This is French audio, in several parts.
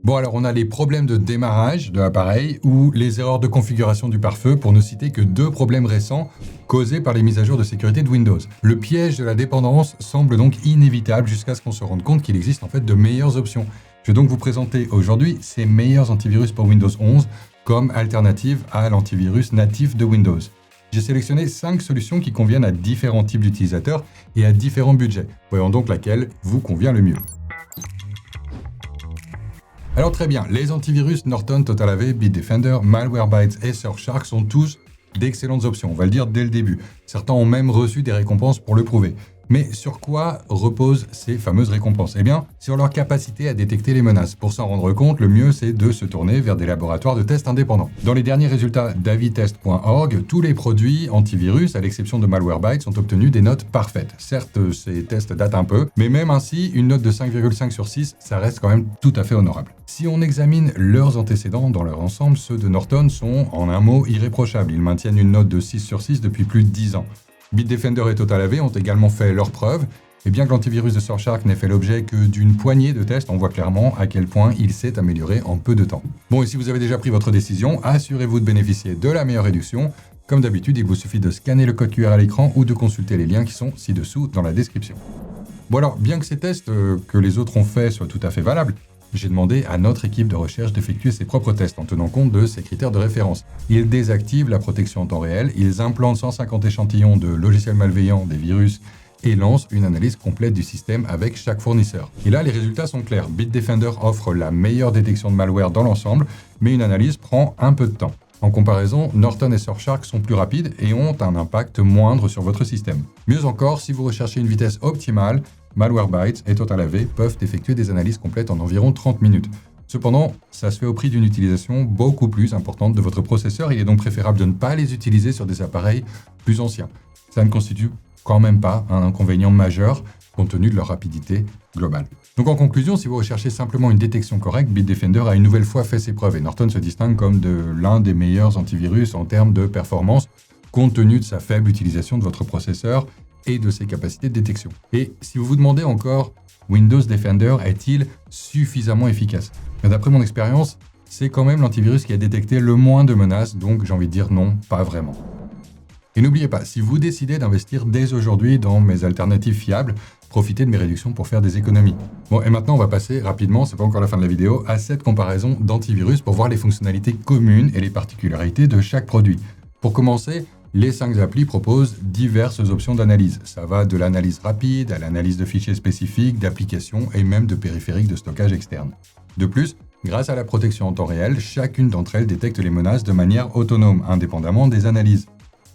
Bon, alors on a les problèmes de démarrage de l'appareil ou les erreurs de configuration du pare-feu pour ne citer que 2 problèmes récents causés par les mises à jour de sécurité de Windows. Le piège de la dépendance semble donc inévitable jusqu'à ce qu'on se rende compte qu'il existe en fait de meilleures options. Je vais donc vous présenter aujourd'hui ces meilleurs antivirus pour Windows 11 comme alternative à l'antivirus natif de Windows. J'ai sélectionné 5 solutions qui conviennent à différents types d'utilisateurs et à différents budgets. Voyons donc laquelle vous convient le mieux. Alors très bien, les antivirus Norton, TotalAV, Bitdefender, Malwarebytes et Surfshark sont tous d'excellentes options, on va le dire dès le début. Certains ont même reçu des récompenses pour le prouver. Mais sur quoi reposent ces fameuses récompenses? Eh bien, sur leur capacité à détecter les menaces. Pour s'en rendre compte, le mieux c'est de se tourner vers des laboratoires de tests indépendants. Dans les derniers résultats davitest.org, tous les produits antivirus, à l'exception de Malwarebytes, ont obtenu des notes parfaites. Certes, ces tests datent un peu, mais même ainsi, une note de 5,5 sur 6, ça reste quand même tout à fait honorable. Si on examine leurs antécédents dans leur ensemble, ceux de Norton sont, en un mot, irréprochables. Ils maintiennent une note de 6 sur 6 depuis plus de 10 ans. Bitdefender et TotalAV ont également fait leurs preuves, et bien que l'antivirus de Surfshark n'ait fait l'objet que d'une poignée de tests, on voit clairement à quel point il s'est amélioré en peu de temps. Bon, et si vous avez déjà pris votre décision, assurez-vous de bénéficier de la meilleure réduction. Comme d'habitude, il vous suffit de scanner le code QR à l'écran ou de consulter les liens qui sont ci-dessous dans la description. Bon alors, bien que ces tests que les autres ont faits soient tout à fait valables, j'ai demandé à notre équipe de recherche d'effectuer ses propres tests en tenant compte de ces critères de référence. Ils désactivent la protection en temps réel, ils implantent 150 échantillons de logiciels malveillants, des virus, et lancent une analyse complète du système avec chaque fournisseur. Et là, les résultats sont clairs. Bitdefender offre la meilleure détection de malware dans l'ensemble, mais une analyse prend un peu de temps. En comparaison, Norton et Surfshark sont plus rapides et ont un impact moindre sur votre système. Mieux encore, si vous recherchez une vitesse optimale, Malwarebytes et TotalAV peuvent effectuer des analyses complètes en environ 30 minutes. Cependant, ça se fait au prix d'une utilisation beaucoup plus importante de votre processeur. Il est donc préférable de ne pas les utiliser sur des appareils plus anciens. Ça ne constitue quand même pas un inconvénient majeur compte tenu de leur rapidité globale. Donc en conclusion, si vous recherchez simplement une détection correcte, Bitdefender a une nouvelle fois fait ses preuves et Norton se distingue comme l'un des meilleurs antivirus en termes de performance compte tenu de sa faible utilisation de votre processeur et de ses capacités de détection. Et si vous vous demandez encore, Windows Defender est-il suffisamment efficace? D'après mon expérience, c'est quand même l'antivirus qui a détecté le moins de menaces, donc j'ai envie de dire non, pas vraiment. Et n'oubliez pas, si vous décidez d'investir dès aujourd'hui dans mes alternatives fiables, profitez de mes réductions pour faire des économies. Bon, et maintenant on va passer rapidement, c'est pas encore la fin de la vidéo, à cette comparaison d'antivirus pour voir les fonctionnalités communes et les particularités de chaque produit. Pour commencer, les 5 applis proposent diverses options d'analyse. Ça va de l'analyse rapide à l'analyse de fichiers spécifiques, d'applications et même de périphériques de stockage externe. De plus, grâce à la protection en temps réel, chacune d'entre elles détecte les menaces de manière autonome, indépendamment des analyses.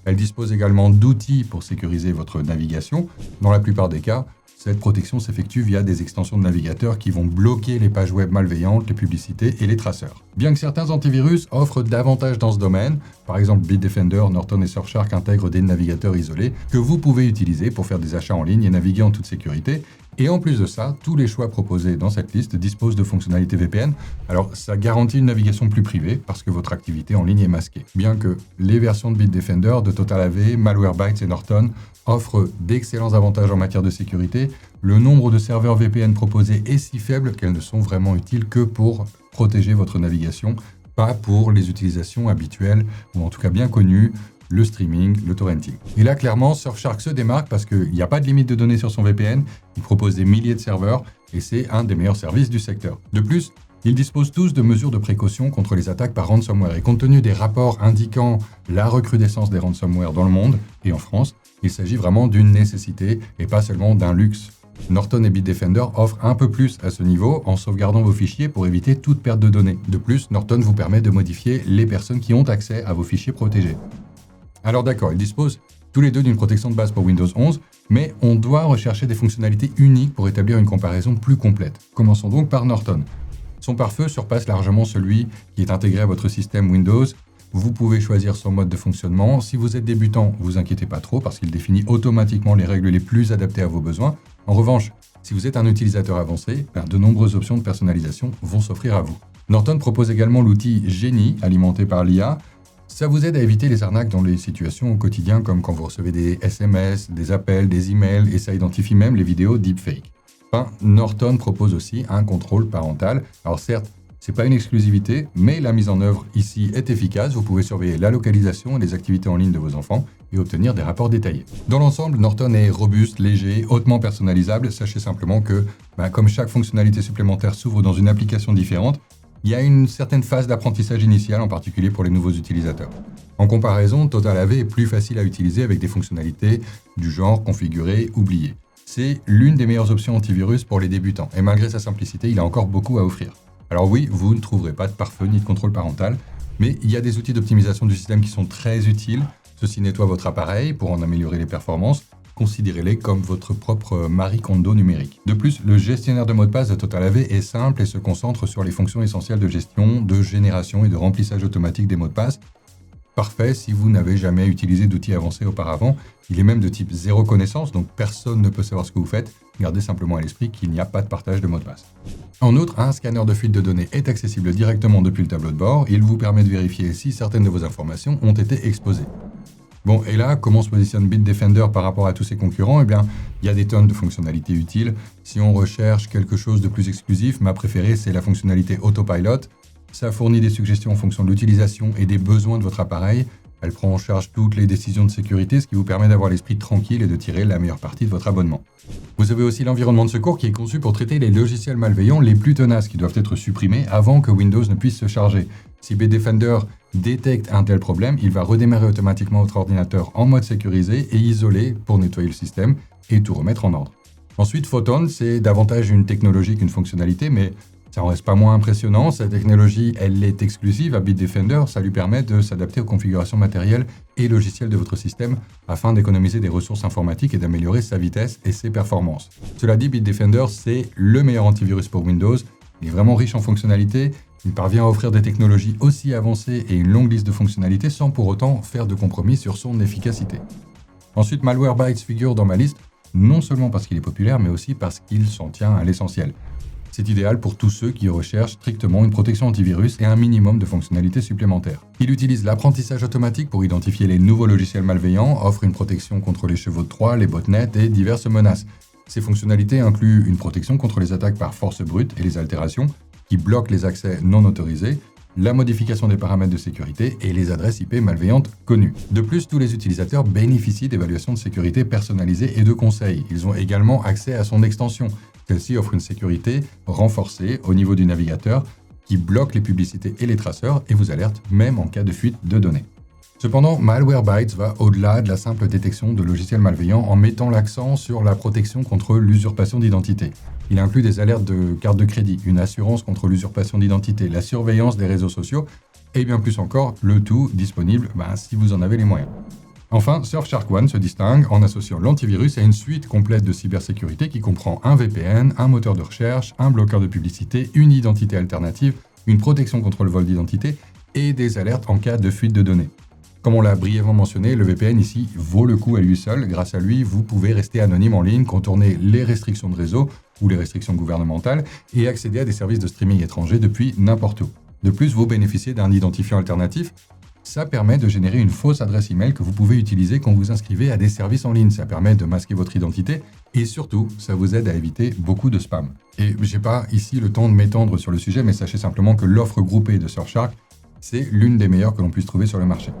Elle dispose également d'outils pour sécuriser votre navigation. Dans la plupart des cas, cette protection s'effectue via des extensions de navigateurs qui vont bloquer les pages web malveillantes, les publicités et les traceurs. Bien que certains antivirus offrent davantage dans ce domaine, par exemple Bitdefender, Norton et Surfshark intègrent des navigateurs isolés que vous pouvez utiliser pour faire des achats en ligne et naviguer en toute sécurité. Et en plus de ça, tous les choix proposés dans cette liste disposent de fonctionnalités VPN. Alors ça garantit une navigation plus privée parce que votre activité en ligne est masquée. Bien que les versions de Bitdefender, de TotalAV, Malwarebytes et Norton offrent d'excellents avantages en matière de sécurité, le nombre de serveurs VPN proposés est si faible qu'elles ne sont vraiment utiles que pour protéger votre navigation, pas pour les utilisations habituelles ou en tout cas bien connues, le streaming, le torrenting. Et là, clairement, Surfshark se démarque parce qu'il n'y a pas de limite de données sur son VPN, il propose des milliers de serveurs et c'est un des meilleurs services du secteur. De plus, ils disposent tous de mesures de précaution contre les attaques par ransomware et compte tenu des rapports indiquant la recrudescence des ransomware dans le monde et en France, il s'agit vraiment d'une nécessité et pas seulement d'un luxe. Norton et Bitdefender offrent un peu plus à ce niveau en sauvegardant vos fichiers pour éviter toute perte de données. De plus, Norton vous permet de modifier les personnes qui ont accès à vos fichiers protégés. Alors d'accord, ils disposent tous les deux d'une protection de base pour Windows 11, mais on doit rechercher des fonctionnalités uniques pour établir une comparaison plus complète. Commençons donc par Norton. Son pare-feu surpasse largement celui qui est intégré à votre système Windows. Vous pouvez choisir son mode de fonctionnement. Si vous êtes débutant, vous inquiétez pas trop parce qu'il définit automatiquement les règles les plus adaptées à vos besoins. En revanche, si vous êtes un utilisateur avancé, de nombreuses options de personnalisation vont s'offrir à vous. Norton propose également l'outil Genie, alimenté par l'IA. Ça vous aide à éviter les arnaques dans les situations au quotidien, comme quand vous recevez des SMS, des appels, des emails, et ça identifie même les vidéos deepfake. Enfin, Norton propose aussi un contrôle parental. Alors certes, C'est pas une exclusivité, mais la mise en œuvre ici est efficace. Vous pouvez surveiller la localisation et les activités en ligne de vos enfants et obtenir des rapports détaillés. Dans l'ensemble, Norton est robuste, léger, hautement personnalisable. Sachez simplement que, comme chaque fonctionnalité supplémentaire s'ouvre dans une application différente, il y a une certaine phase d'apprentissage initial, en particulier pour les nouveaux utilisateurs. En comparaison, TotalAV est plus facile à utiliser avec des fonctionnalités du genre configurer, oublier. C'est l'une des meilleures options antivirus pour les débutants, et malgré sa simplicité, il a encore beaucoup à offrir. Alors oui, vous ne trouverez pas de pare-feu ni de contrôle parental, mais il y a des outils d'optimisation du système qui sont très utiles. Ceci nettoie votre appareil pour en améliorer les performances. Considérez-les comme votre propre Marie Kondo numérique. De plus, le gestionnaire de mots de passe de TotalAV est simple et se concentre sur les fonctions essentielles de gestion, de génération et de remplissage automatique des mots de passe. Parfait si vous n'avez jamais utilisé d'outils avancés auparavant. Il est même de type zéro connaissance, donc personne ne peut savoir ce que vous faites. Gardez simplement à l'esprit qu'il n'y a pas de partage de mots de passe. En outre, un scanner de fuite de données est accessible directement depuis le tableau de bord. Il vous permet de vérifier si certaines de vos informations ont été exposées. Bon, et là, comment se positionne Bitdefender par rapport à tous ses concurrents ? Eh bien, il y a des tonnes de fonctionnalités utiles. Si on recherche quelque chose de plus exclusif, ma préférée, c'est la fonctionnalité Autopilot. Ça fournit des suggestions en fonction de l'utilisation et des besoins de votre appareil. Elle prend en charge toutes les décisions de sécurité, ce qui vous permet d'avoir l'esprit tranquille et de tirer la meilleure partie de votre abonnement. Vous avez aussi l'environnement de secours qui est conçu pour traiter les logiciels malveillants les plus tenaces qui doivent être supprimés avant que Windows ne puisse se charger. Si Bitdefender détecte un tel problème, il va redémarrer automatiquement votre ordinateur en mode sécurisé et isolé pour nettoyer le système et tout remettre en ordre. Ensuite, Photon, c'est davantage une technologie qu'une fonctionnalité, mais ça n'en reste pas moins impressionnant. Cette technologie, elle est exclusive à Bitdefender. Ça lui permet de s'adapter aux configurations matérielles et logicielles de votre système afin d'économiser des ressources informatiques et d'améliorer sa vitesse et ses performances. Cela dit, Bitdefender, c'est le meilleur antivirus pour Windows. Il est vraiment riche en fonctionnalités. Il parvient à offrir des technologies aussi avancées et une longue liste de fonctionnalités sans pour autant faire de compromis sur son efficacité. Ensuite, Malwarebytes figure dans ma liste, non seulement parce qu'il est populaire, mais aussi parce qu'il s'en tient à l'essentiel. C'est idéal pour tous ceux qui recherchent strictement une protection antivirus et un minimum de fonctionnalités supplémentaires. Il utilise l'apprentissage automatique pour identifier les nouveaux logiciels malveillants, offre une protection contre les chevaux de Troie, les botnets et diverses menaces. Ces fonctionnalités incluent une protection contre les attaques par force brute et les altérations, qui bloquent les accès non autorisés, la modification des paramètres de sécurité et les adresses IP malveillantes connues. De plus, tous les utilisateurs bénéficient d'évaluations de sécurité personnalisées et de conseils. Ils ont également accès à son extension. Celle-ci offre une sécurité renforcée au niveau du navigateur qui bloque les publicités et les traceurs et vous alerte même en cas de fuite de données. Cependant, Malwarebytes va au-delà de la simple détection de logiciels malveillants en mettant l'accent sur la protection contre l'usurpation d'identité. Il inclut des alertes de carte de crédit, une assurance contre l'usurpation d'identité, la surveillance des réseaux sociaux et bien plus encore, le tout disponible si vous en avez les moyens. Enfin, Surfshark One se distingue en associant l'antivirus à une suite complète de cybersécurité qui comprend un VPN, un moteur de recherche, un bloqueur de publicité, une identité alternative, une protection contre le vol d'identité et des alertes en cas de fuite de données. Comme on l'a brièvement mentionné, le VPN ici vaut le coup à lui seul. Grâce à lui, vous pouvez rester anonyme en ligne, contourner les restrictions de réseau ou les restrictions gouvernementales et accéder à des services de streaming étrangers depuis n'importe où. De plus, vous bénéficiez d'un identifiant alternatif. Ça permet de générer une fausse adresse email que vous pouvez utiliser quand vous inscrivez à des services en ligne. Ça permet de masquer votre identité et surtout, ça vous aide à éviter beaucoup de spam. Et j'ai pas ici le temps de m'étendre sur le sujet, mais sachez simplement que l'offre groupée de Surfshark, c'est l'une des meilleures que l'on puisse trouver sur le marché.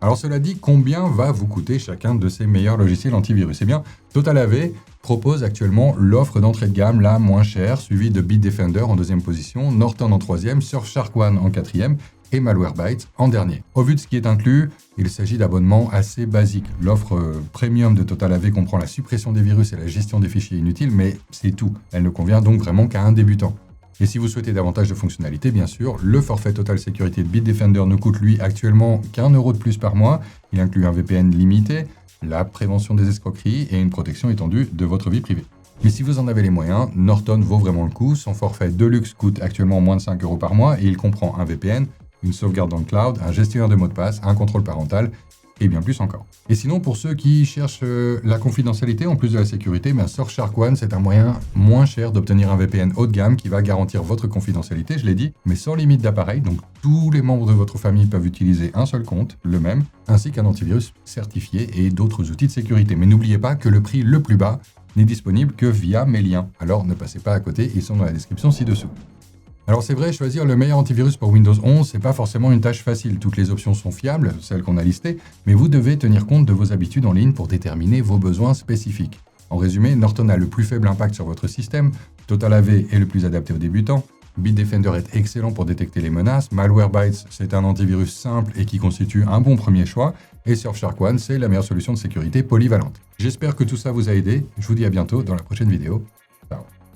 Alors cela dit, combien va vous coûter chacun de ces meilleurs logiciels antivirus ? Eh bien, TotalAV propose actuellement l'offre d'entrée de gamme la moins chère, suivie de Bitdefender en deuxième position, Norton en troisième, Surfshark One en quatrième et Malwarebytes en dernier. Au vu de ce qui est inclus, il s'agit d'abonnements assez basiques. L'offre premium de TotalAV comprend la suppression des virus et la gestion des fichiers inutiles, mais c'est tout. Elle ne convient donc vraiment qu'à un débutant. Et si vous souhaitez davantage de fonctionnalités, bien sûr, le forfait Total Sécurité de Bitdefender ne coûte lui actuellement qu'1 € de plus par mois. Il inclut un VPN limité, la prévention des escroqueries et une protection étendue de votre vie privée. Mais si vous en avez les moyens, Norton vaut vraiment le coup. Son forfait Deluxe coûte actuellement moins de 5 € par mois et il comprend un VPN, une sauvegarde dans le cloud, un gestionnaire de mots de passe, un contrôle parental et bien plus encore. Et sinon, pour ceux qui cherchent la confidentialité en plus de la sécurité, Surfshark One, c'est un moyen moins cher d'obtenir un VPN haut de gamme qui va garantir votre confidentialité, je l'ai dit, mais sans limite d'appareil, donc tous les membres de votre famille peuvent utiliser un seul compte, le même, ainsi qu'un antivirus certifié et d'autres outils de sécurité. Mais n'oubliez pas que le prix le plus bas n'est disponible que via mes liens, alors ne passez pas à côté, ils sont dans la description ci-dessous. Alors c'est vrai, choisir le meilleur antivirus pour Windows 11, c'est pas forcément une tâche facile. Toutes les options sont fiables, celles qu'on a listées, mais vous devez tenir compte de vos habitudes en ligne pour déterminer vos besoins spécifiques. En résumé, Norton a le plus faible impact sur votre système, TotalAV est le plus adapté aux débutants, Bitdefender est excellent pour détecter les menaces, Malwarebytes c'est un antivirus simple et qui constitue un bon premier choix, et Surfshark One c'est la meilleure solution de sécurité polyvalente. J'espère que tout ça vous a aidé, je vous dis à bientôt dans la prochaine vidéo.